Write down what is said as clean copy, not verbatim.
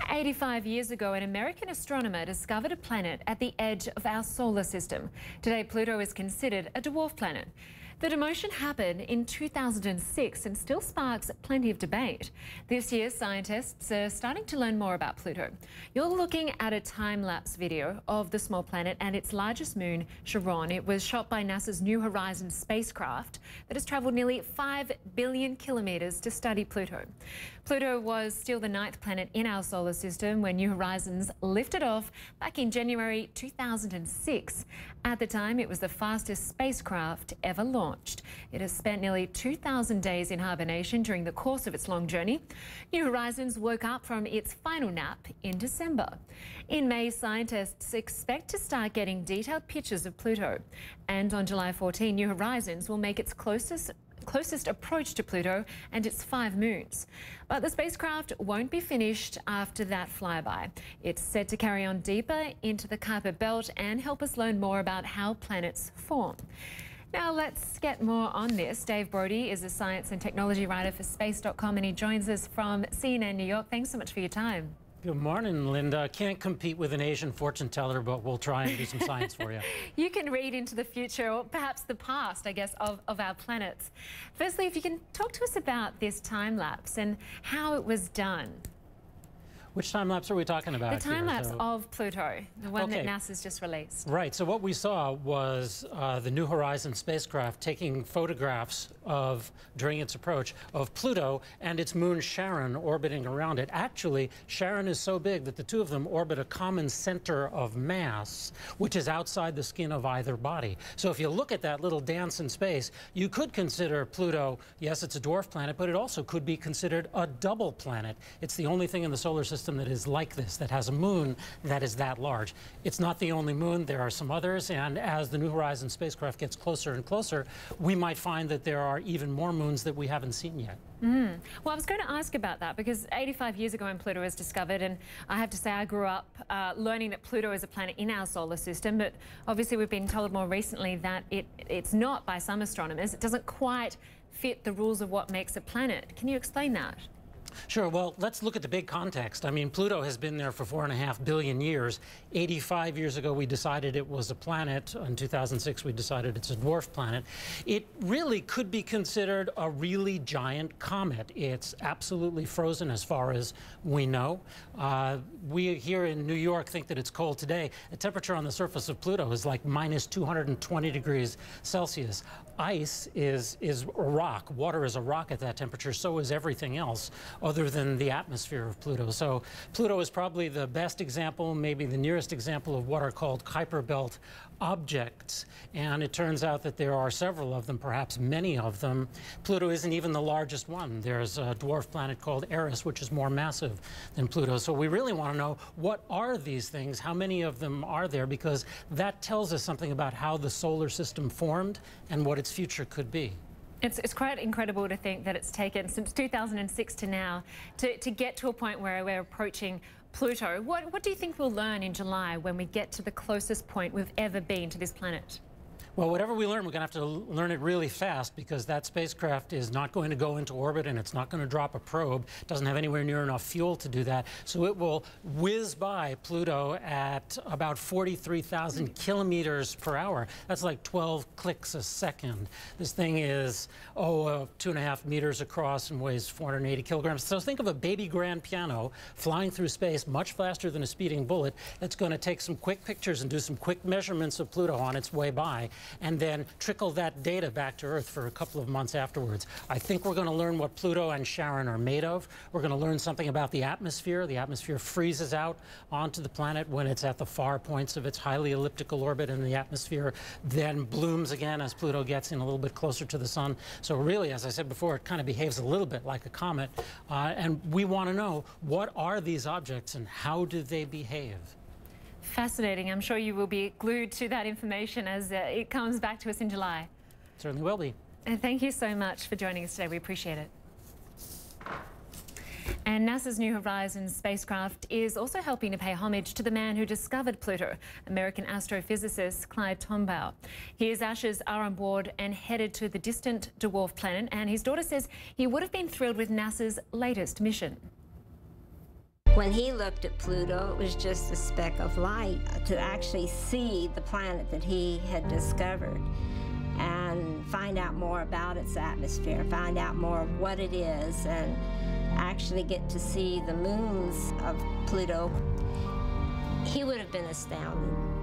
85 years ago, an American astronomer discovered a planet at the edge of our solar system. Today, Pluto is considered a dwarf planet. The demotion happened in 2006 and still sparks plenty of debate. This year, scientists are starting to learn more about Pluto. You're looking at a time-lapse video of the small planet and its largest moon, Charon. It was shot by NASA's New Horizons spacecraft that has travelled nearly 5 billion kilometres to study Pluto. Pluto was still the 9th planet in our solar system when New Horizons lifted off back in January 2006. At the time, it was the fastest spacecraft ever launched. It has spent nearly 2,000 days in hibernation during the course of its long journey. New Horizons woke up from its final nap in December. In May, scientists expect to start getting detailed pictures of Pluto. And on July 14, New Horizons will make its closest approach to Pluto and its 5 moons. But the spacecraft won't be finished after that flyby. It's set to carry on deeper into the Kuiper belt and help us learn more about how planets form. Now let's get more on this. Dave Brody is a science and technology writer for Space.com and he joins us from CNN New York. Thanks so much for your time. Good morning, Lynda. Can't compete with an Asian fortune teller, but we'll try and do some science for you. You can read into the future, or perhaps the past, I guess, of our planets. Firstly, if you can talk to us about this time lapse and how it was done. Which time lapse are we talking about? The time lapse of Pluto, the one that NASA's just released. Right. So what we saw was the New Horizons spacecraft taking photographs during its approach of Pluto and its moon Charon orbiting around it. Actually, Charon is so big that the two of them orbit a common center of mass, which is outside the skin of either body. So if you look at that little dance in space, you could consider Pluto, yes, it's a dwarf planet, but it also could be considered a double planet. It's the only thing in the solar system that is like this, that has a moon that is that large. It's not the only moon. There are some others, and as the New Horizons spacecraft gets closer and closer, we might find that there are even more moons that we haven't seen yet. Well, I was going to ask about that because 85 years ago when Pluto was discovered, and I have to say I grew up learning that Pluto is a planet in our solar system, but obviously we've been told more recently that it's not by some astronomers. It doesn't quite fit the rules of what makes a planet. Can you explain that? Sure. Well, let's look at the big context. I mean, Pluto has been there for 4.5 billion years. 85 years ago, we decided it was a planet. In 2006, we decided it's a dwarf planet. It really could be considered a really giant comet. It's absolutely frozen as far as we know. We here in New York think that it's cold today. The temperature on the surface of Pluto is like minus 220 degrees Celsius. Ice is a rock. Water is a rock at that temperature. So is everything else other than the atmosphere of Pluto. So Pluto is probably the best example, maybe the nearest example of what are called Kuiper belt objects. And it turns out that there are several of them, perhaps many of them. Pluto isn't even the largest one. There's a dwarf planet called Eris, which is more massive than Pluto. So we really want to know, what are these things? How many of them are there? Because that tells us something about how the solar system formed and what its future could be. It's quite incredible to think that it's taken since 2006 to now to get to a point where we're approaching Pluto. What do you think we'll learn in July when we get to the closest point we've ever been to this planet? Well, whatever we learn, we're going to have to learn it really fast because that spacecraft is not going to go into orbit and it's not going to drop a probe. It doesn't have anywhere near enough fuel to do that. So it will whiz by Pluto at about 43,000 kilometers per hour. That's like 12 clicks a second. This thing is, 2.5 meters across and weighs 480 kilograms. So think of a baby grand piano flying through space much faster than a speeding bullet. It's going to take some quick pictures and do some quick measurements of Pluto on its way by, and then trickle that data back to Earth for a couple of months afterwards. I think we're going to learn what Pluto and Charon are made of. We're going to learn something about the atmosphere. The atmosphere freezes out onto the planet when it's at the far points of its highly elliptical orbit, and the atmosphere then blooms again as Pluto gets in a little bit closer to the sun. So really, as I said before, it kind of behaves a little bit like a comet. And we want to know, what are these objects and how do they behave? Fascinating. I'm sure you will be glued to that information as it comes back to us in July. Certainly will be. And thank you so much for joining us today. We appreciate it. And NASA's New Horizons spacecraft is also helping to pay homage to the man who discovered Pluto, American astrophysicist Clyde Tombaugh. His ashes are on board and headed to the distant dwarf planet, and his daughter says he would have been thrilled with NASA's latest mission. When he looked at Pluto, it was just a speck of light. To actually see the planet that he had discovered and find out more about its atmosphere, find out more of what it is, and actually get to see the moons of Pluto, he would have been astounded.